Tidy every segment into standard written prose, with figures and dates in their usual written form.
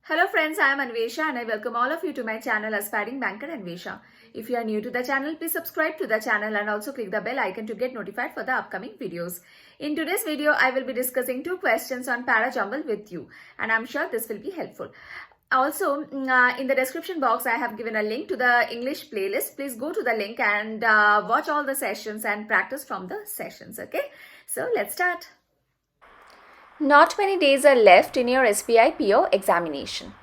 Hello friends, I am Anvesha and I welcome all of you to my channel Aspiring Banker Anvesha. If you are new to the channel, please subscribe to the channel and also click the bell icon to get notified for the upcoming videos. In today's video, I will be discussing two questions on Parajumble with you and I'm sure this will be helpful. Also, in the description box, I have given a link to the English playlist. Please go to the link and watch all the sessions and practice from the sessions, okay? So let's start. Not many days are left in your SBI PO examination.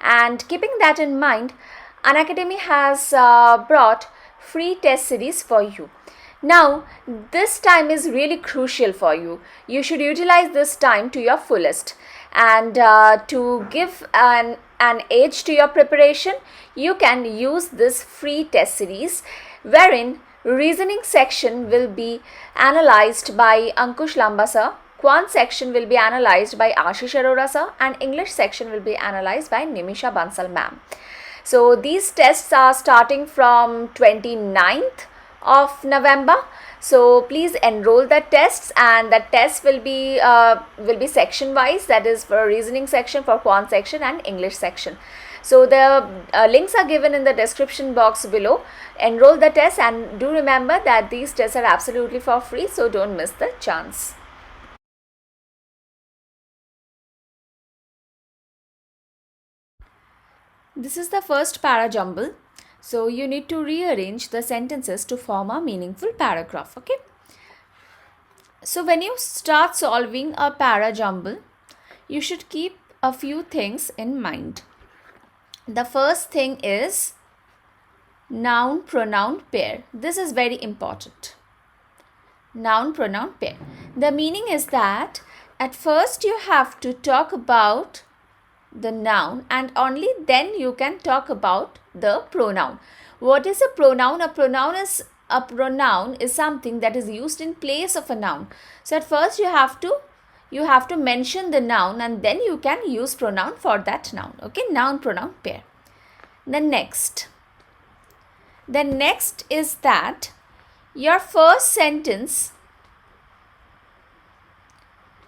And keeping that in mind, Unacademy has brought free test series for you. Now, this time is really crucial for you. You should utilize this time to your fullest. And to give an edge to your preparation, you can use this free test series wherein reasoning section will be analyzed by Ankush Lamba sir. Quant section will be analyzed by Ashish Arora sir and English section will be analyzed by Nimisha Bansal ma'am. So these tests are starting from 29th of November. So please enroll the tests and the tests will be section wise, that is for reasoning section, for quant section and English section. So the links are given in the description box below. Enroll the tests and do remember that these tests are absolutely for free, so don't miss the chance. This is the first Parajumble. So you need to rearrange the sentences to form a meaningful paragraph, okay? So when you start solving a Parajumble, you should keep a few things in mind. The first thing is noun-pronoun pair. This is very important. Noun-pronoun pair. The meaning is that at first you have to talk about the noun and only then you can talk about the pronoun. What is a pronoun? A pronoun is something that is used in place of a noun. So at first you have to mention the noun and then you can use pronoun for that noun. Okay, noun pronoun pair. The next is that your first sentence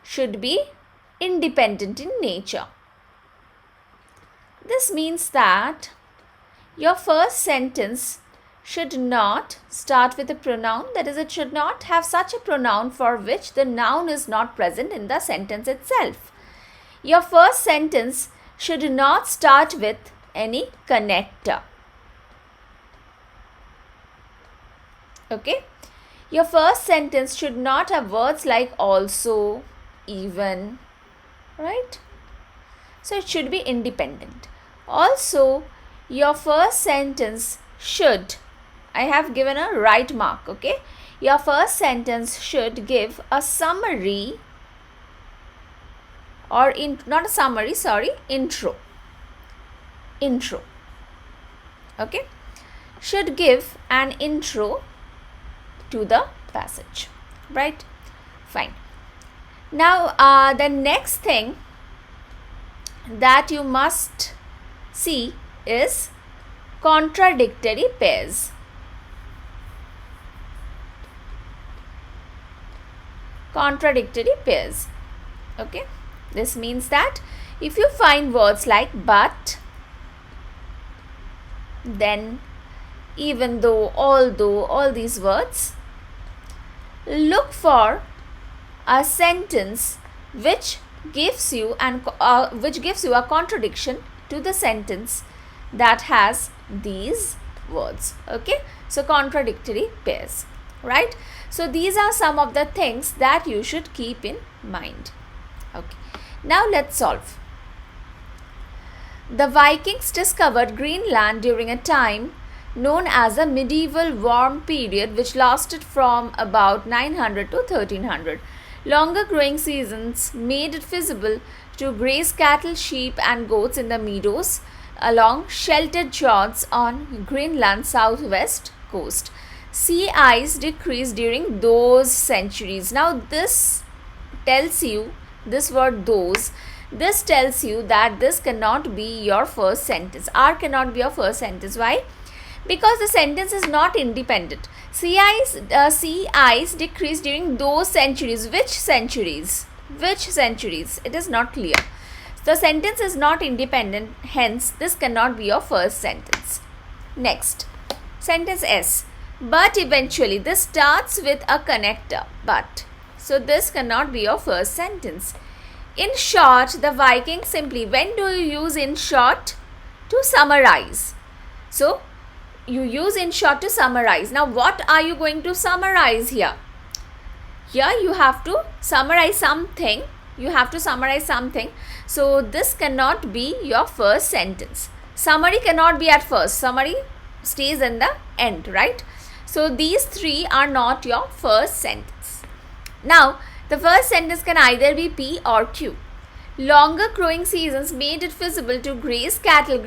should be independent in nature. This means that your first sentence should not start with a pronoun, that is, it should not have such a pronoun for which the noun is not present in the sentence itself. Your first sentence should not start with any connector. Okay? Your first sentence should not have words like also, even, right? So it should be independent. Also, your first sentence should, I have given a right mark, okay? Your first sentence should give a summary or not a summary, sorry, intro. Okay? Should give an intro to the passage, right? Fine. Now, the next thing that you must see is contradictory pairs. Contradictory pairs. Okay. This means that if you find words like but, then, even though, although, all these words, look for a sentence which gives you a contradiction to the sentence that has these words. Okay, so contradictory pairs, right? So these are some of the things that you should keep in mind. Okay, now let's solve. The Vikings discovered Greenland during a time known as the medieval warm period, which lasted from about 900 to 1300. Longer growing seasons made it feasible to graze cattle, sheep and goats in the meadows along sheltered fjords on Greenland's southwest coast. Sea ice decreased during those centuries. Now this tells you, this word those, this tells you that this cannot be your first sentence. R cannot be your first sentence. Why? Because the sentence is not independent. Sea ice decreased during those centuries. Which centuries? Which centuries? It is not clear. The sentence is not independent, hence this cannot be your first sentence. Next, sentence S. But eventually, this starts with a connector, but. So this cannot be your first sentence. In short, the Vikings simply, when do you use in short? To summarize. So you use in short to summarize. Now what are you going to summarize here? Here you have to summarize something. So this cannot be your first sentence. Summary cannot be at first. Summary stays in the end, right? So these three are not your first sentence. Now the first sentence can either be P or Q. Longer growing seasons made it feasible to graze cattle.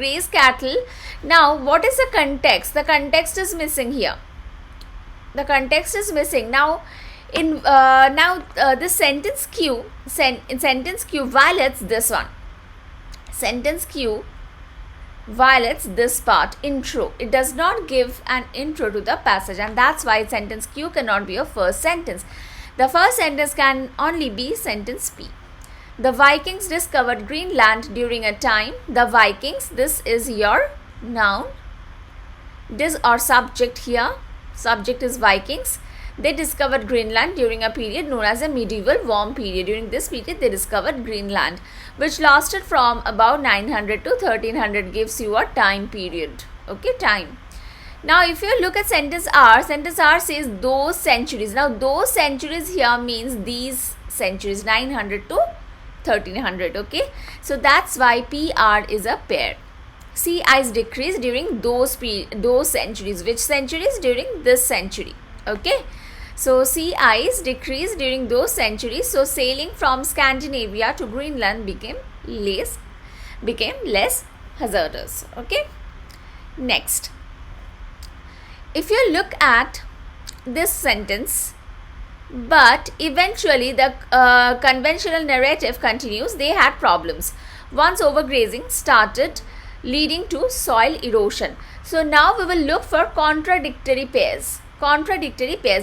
Now what is the context? The context is missing here. Now in this sentence Q, in sentence Q violates this one. Sentence Q violates this part, intro. It does not give an intro to the passage, and that's why sentence Q cannot be your first sentence. The first sentence can only be sentence P. The Vikings discovered Greenland during a time. The Vikings, this is your noun. This or subject here. Subject is Vikings. They discovered Greenland during a period known as a medieval warm period. During this period, they discovered Greenland, which lasted from about 900 to 1300, gives you a time period. Okay, time. Now, if you look at sentence R says those centuries. Now, those centuries here means these centuries, 900 to 1300. Okay, so that's why PR is a pair. Sea ice decreased during those centuries. Which centuries? During this century. Okay. So sea ice decreased during those centuries. So sailing from Scandinavia to Greenland became less hazardous. Okay. Next, if you look at this sentence, but eventually the conventional narrative continues. They had problems. Once overgrazing started leading to soil erosion. So now we will look for contradictory pairs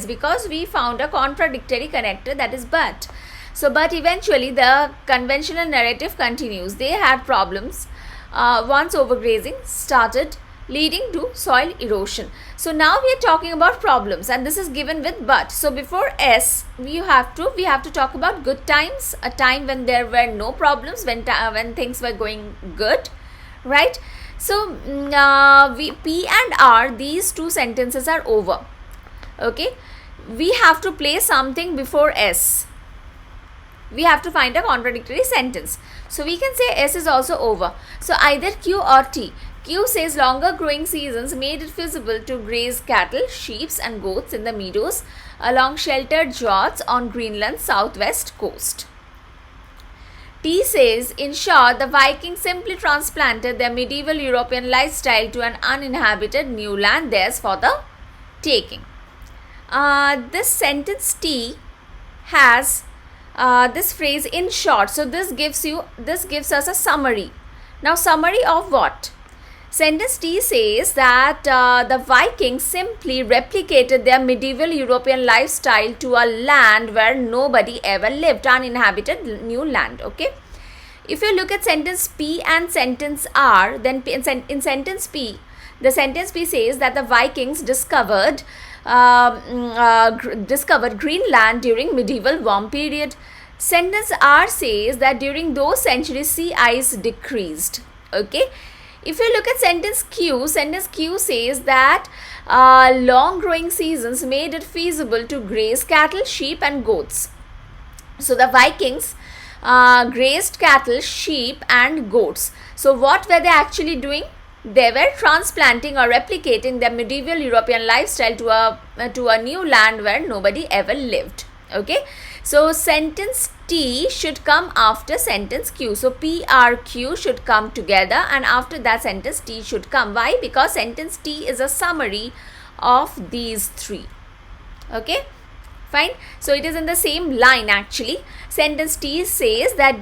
because we found a contradictory connector, that is but. So but eventually the conventional narrative continues. They had problems. Once overgrazing started leading to soil erosion. So now we are talking about problems, and this is given with but. So before S we have to talk about good times, a time when there were no problems, when things were going good, right? So P and R, these two sentences are over. Okay, we have to place something before S. We have to find a contradictory sentence. So we can say S is also over. So either Q or T. Q says longer growing seasons made it feasible to graze cattle, sheep and goats in the meadows along sheltered fjords on Greenland's southwest coast. T says, in short, the Vikings simply transplanted their medieval European lifestyle to an uninhabited new land, theirs for the taking. This sentence T has this phrase in short. So this gives us a summary. Now summary of what? Sentence T says that the Vikings simply replicated their medieval European lifestyle to a land where nobody ever lived, uninhabited new land. Okay. If you look at sentence P and sentence R, then in sentence P, the sentence P says that the Vikings discovered Greenland during medieval warm period. Sentence R says that during those centuries sea ice decreased. Okay. If you look at sentence Q says that long growing seasons made it feasible to graze cattle, sheep and goats. So the Vikings grazed cattle, sheep and goats. So what were they actually doing? They were transplanting or replicating their medieval European lifestyle to a new land where nobody ever lived. Okay. So sentence T should come after sentence Q. So P, R, Q should come together, and after that sentence T should come. Why? Because sentence T is a summary of these three. Okay. Fine. So it is in the same line actually. Sentence T says that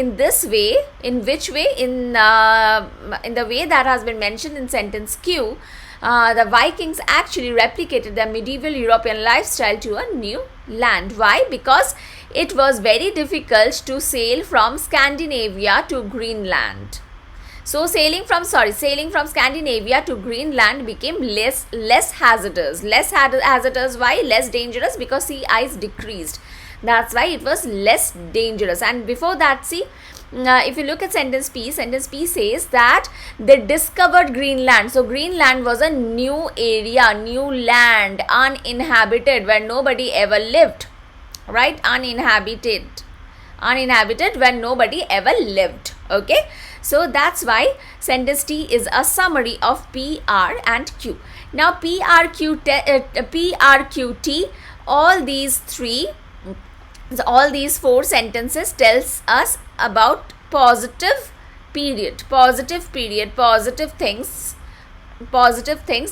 in this way, in which way? In the way that has been mentioned in sentence Q, the Vikings actually replicated the medieval European lifestyle to a new land. Why? Because it was very difficult to sail from Scandinavia to Greenland. So sailing from Scandinavia to Greenland became less hazardous. Less hazardous. Why? Less dangerous, because sea ice decreased. That's why it was less dangerous. And before that, see, if you look at sentence P says that they discovered Greenland. So Greenland was a new area, new land, uninhabited, where nobody ever lived. Right? Uninhabited where nobody ever lived. Okay. So that's why sentence T is a summary of P, R and Q. Now P, R, Q, T, all these four sentences tells us about positive things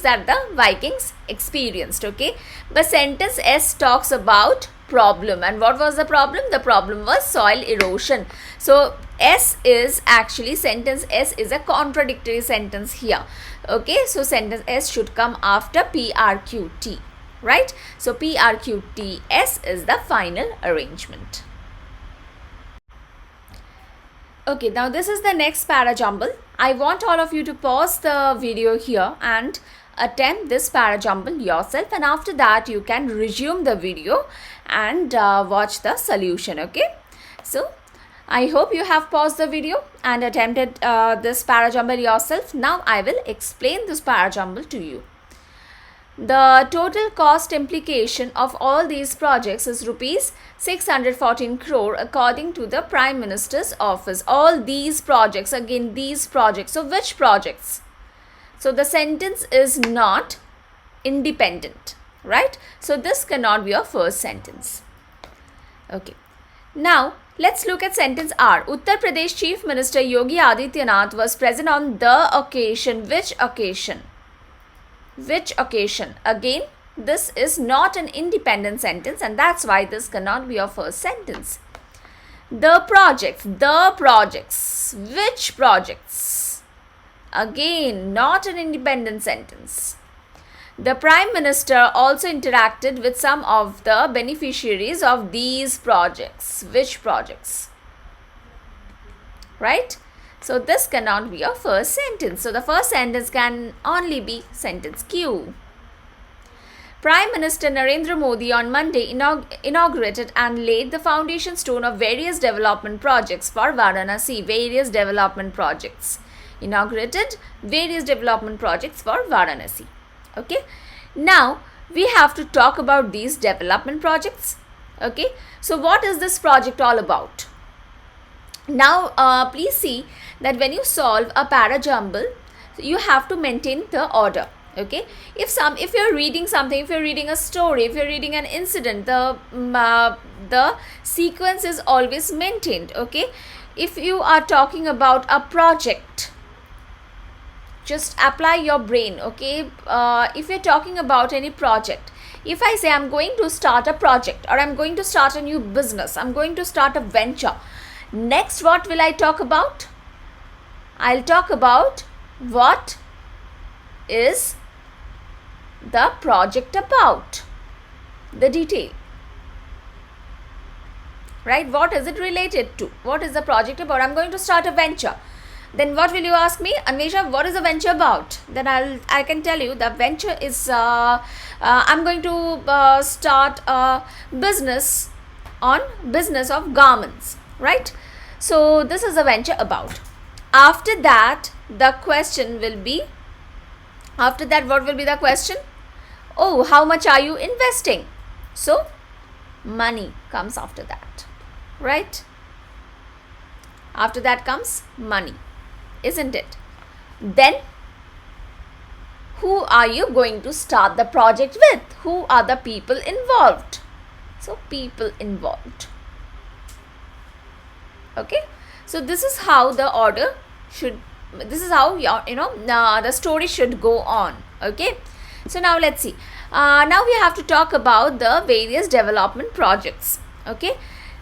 that the Vikings experienced. Okay. But sentence S talks about problem. And what was the problem? The problem was soil erosion. So sentence S is a contradictory sentence here. Okay. So sentence S should come after P, R, Q, T. Right. So P, R, Q, T, S is the final arrangement. Okay, now this is the next para jumble. I want all of you to pause the video here and attempt this para jumble yourself, and after that you can resume the video and watch the solution. Okay, so I hope you have paused the video and attempted this para jumble yourself. Now I will explain this para jumble to you. The total cost implication of all these projects is rupees 614 crore according to the Prime Minister's office. All these projects, again these projects. So which projects? So the sentence is not independent, right? So this cannot be your first sentence. Okay. Now let's look at sentence R. Uttar Pradesh Chief Minister Yogi Adityanath was present on the occasion. Which occasion? Which occasion? Again, this is not an independent sentence, and that's why this cannot be your first sentence. The projects. Which projects? Again, not an independent sentence. The Prime Minister also interacted with some of the beneficiaries of these projects. Which projects? Right? So this cannot be your first sentence. So the first sentence can only be sentence Q. Prime Minister Narendra Modi on Monday inaugurated and laid the foundation stone of various development projects for Varanasi. Inaugurated various development projects for Varanasi. Okay. Now we have to talk about these development projects. Okay. So what is this project all about? Now please see that when you solve a para jumble, you have to maintain the order. Okay, if you're reading something, if you're reading a story, if you're reading an incident, the sequence is always maintained. Okay, if you are talking about a project, just apply your brain. Okay, if you're talking about any project, if I say I'm going to start a project, or I'm going to start a new business, I'm going to start a venture, next what will I talk about? I'll talk about what is the project about, the detail, right? What is it related to? What is the project about? I'm going to start a venture. Then what will you ask me? Anvesha, what is a venture about? Then I can tell you the venture is I'm going to start a business of garments, right? So this is a venture about. After that, the question will be, what will be the question? Oh, how much are you investing? So money comes after that, right? After that comes money, isn't it? Then who are you going to start the project with? Who are the people involved? So people involved. Okay, so this is how the order should, this is how the story should go on. Okay, so now let's see. Now we have to talk about the various development projects. Okay,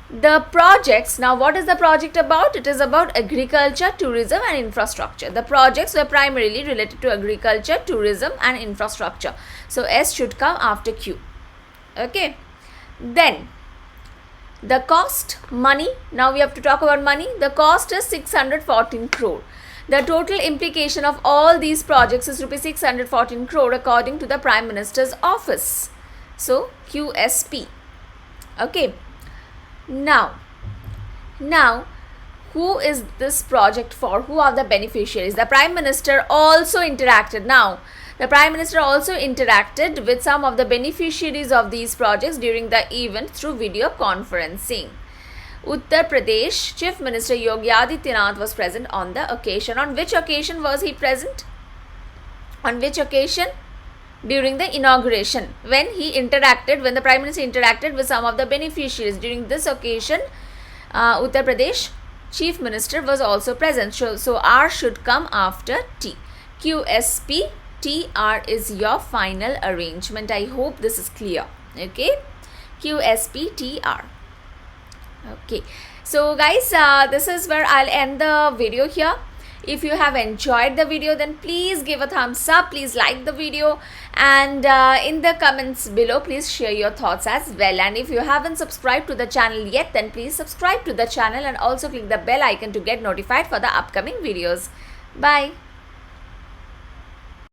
the projects, now what is the project about? It is about agriculture, tourism and infrastructure. The projects were primarily related to agriculture, tourism and infrastructure. So S should come after Q. Okay, then the cost, money. Now we have to talk about money. The cost is 614 crore. The total implication of all these projects is rupees 614 crore according to the Prime Minister's office. So QSP. Okay. Now, who is this project for? Who are the beneficiaries? The Prime Minister also interacted. Now, the Prime Minister also interacted with some of the beneficiaries of these projects during the event through video conferencing. Uttar Pradesh Chief Minister Yogi Adityanath was present on the occasion. On which occasion was he present? On which occasion? During the inauguration, when the Prime Minister interacted with some of the beneficiaries. During this occasion, Uttar Pradesh Chief Minister was also present. So R should come after T. QSP, TR is your final arrangement. I hope this is clear. Okay, QSP, TR. Okay, so guys, this is where I'll end the video here. If you have enjoyed the video, then please give a thumbs up, please like the video, and in the comments below please share your thoughts as well. And if you haven't subscribed to the channel yet, then please subscribe to the channel and also click the bell icon to get notified for the upcoming videos. Bye.